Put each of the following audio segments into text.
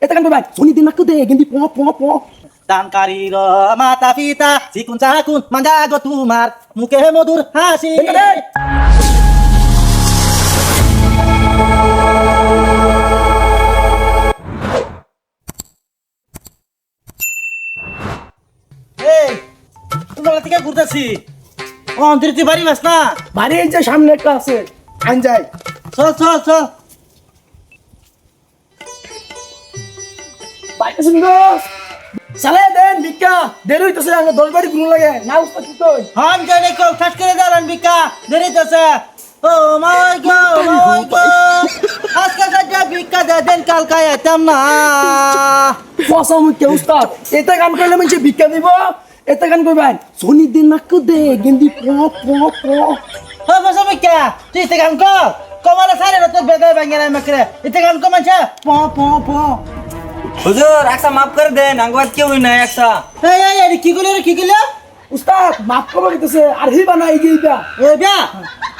এটা কান ভাই শুনি দিন নাকু দে গেন্দি প প প দানকারীর মাতা পিতা চিকুন চাকুন মাঞ্জা গো তোমার মুখে মধুর হাসি এই তোমরা থেকে ঘুরতেছি অন্তরিতে বাড়ি বাস না বাড়ি এই যে সামনে একটা আছে আন যাই চল চল চল বাইরে সুন্দর সালে দেন ভিক্ষা দেরি হইতেছে আমি 10 বাড়ি ঘুম লাগে না উস্তা কি কই হাম জানে কো ঠাস করে দাঁড়ান বিকা দেরিতেছে ও মাই গড আজকে সাজা বিকা দেন কালকা আইতাম না ফসা মুখে উস্তাদ এটা গান কইলে মানে ভিক্ষা দিব এটা গান কইবেন শুনি দিন নাকু দে গেন্দি প প প ও বসে বিকা তুই তে গান কর কমারে সারে তো বেগায় ভাঙে না মকরে ইতে গান কো মানছে প প প হুজুর একটা মাফ করে দেন আঙ্গবাদ কেউ নাই একটা এই এই এই কি কইলে কি কইলে উস্তাদ মাফ করবে কইতেছে আর হি বানাই গইবা এ বিয়া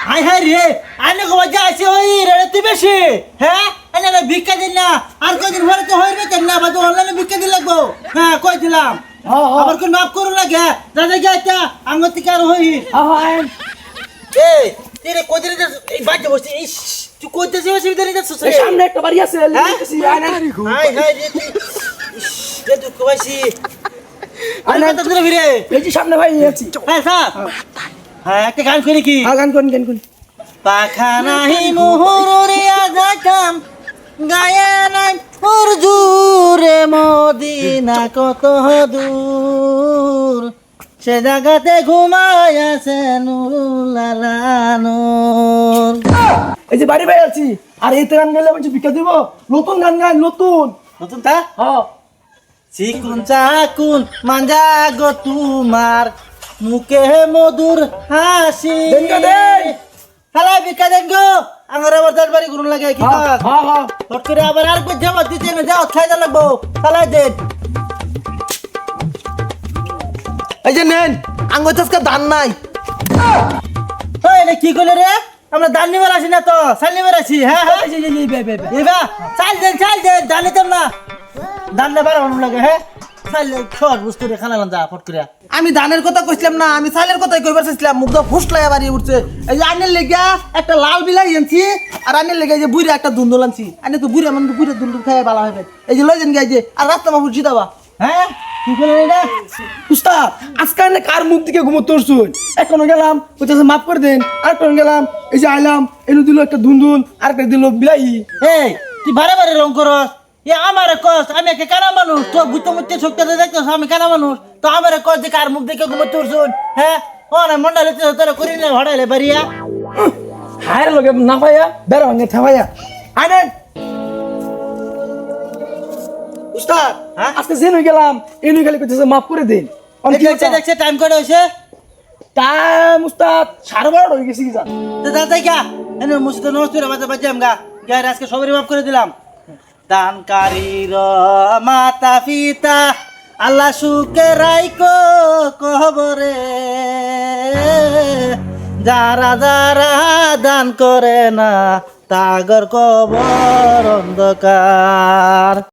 হাই হাই রে আনে কো বাজা আছে ওই রে তুই বেশি হ্যাঁ আনে না ভিক্ষা দিন না আর কদিন পরে তো হইবে কেন না বাজু অনলাইনে ভিক্ষা দিন লাগবো হ্যাঁ কই দিলাম হ্যাঁ হ্যাঁ আবার কোন মাফ করু লাগে দাদা গাইতা আঙ্গতি কার হই হ্যাঁ এই তেরে কদিন এই বাজে বসে এই তুই কইতেছিস অসুবিধা নেই যাচ্ছিস এই সামনে একটা বাড়ি আছে লিখতেছি আনে হাই হাই রে তুই রে তুই কইছি আনে তো ধরে ফিরে এই যে সামনে ভাই আছি হ্যাঁ স্যার হ্যাঁ একটা গান করি কি গান কোন পাখা নাহি মুহুরিয়া যাকাম গায়ে নাই জুরে মদিনা কত দূর সে জায়গাতে ঘুমায় আছে নুরুলালানুর এই যে বাড়ি ভাই আছি আর এই গান গাইলে মানে ভিক্ষা দিব নতুন গান গান নতুন নতুন তা হ্যাঁ চিকুন চাকুন মাঞ্জা গো তোমার মুখে মধুর হাসি দেনগা দে হালাই বিকা দেন গো আমার আবার দশ বাড়ি ঘুরুন লাগে কি হ্যাঁ হ্যাঁ হ্যাঁ হট করে আবার আর কই জমা দিতে না যাও খাই দা লাগবো হালাই দেন এই যে নেন আঙ্গুর আজকে দান নাই ওই রে কি কইলে রে আমরা দান নিবার আসি না তো চাল নিবার আসি হ্যাঁ হ্যাঁ এই যে বে বে বে এবা চাল দেন দান নিতাম না দান নেবার ভালো লাগে হ্যাঁ চাল সর বুঝতে রে খানা যা ফট করে আমি ধানের কথা কইছিলাম না আমি চালের কথাই কইবার চাইছিলাম মুখ ফুসলাই বাড়ি উঠছে এই যে আইনের লেগা একটা লাল বিলাই আনছি আর আইনের লেগে যে বুড়া একটা দুন্দুল আনছি আইনে তো বুড়া মানে বুড়া দুন্দুল খাই ভালো হবে এই যে লইছেন গাই যে আর রাস্তা মাফুর জিতাবা হ্যাঁ কি কইলে রে উস্তাদ আজকে না কার মুখ দিকে ঘুমো তোরছুন এখনো গেলাম কইতাছে মাফ করে দেন আর কোন গেলাম এই যে আইলাম এনু দিল একটা ধুন্দুল আর একটা দিল বিলাই এই তুই বারে বারে রং করস এ আমার কস আমি একে কানা মানুষ তো গুতো মুতে শক্তি দেখতেছ আমি কানা মানুষ তো আমার কস যে কার মুখ দেখে ঘুমো তোরছুন হ্যাঁ ও না মন্ডলে তোরা করি না ভাড়াইলে বাড়িয়া হায়ের লগে না ভাইয়া বেড়া ভাঙে থামাইয়া আইনেন উস্তাদ হ্যাঁ? আজকে জেনে গেলাম এনু গেলে কইতাছে মাফ করে দেন দেখছে দেখছে টাইম করে হয়েছে টাইম উস্তাদ 12:30 হয়ে গেছে কি জান তো দাদা গা এনে মুসিদ নমস্তে বাজে বাজে আমগা গায় আজকে সবারই মাফ করে দিলাম দানকারীর মাতা পিতা আল্লাহ সুখে রাইকো কবরে যারা যারা দান করে না তাগর কবর অন্ধকার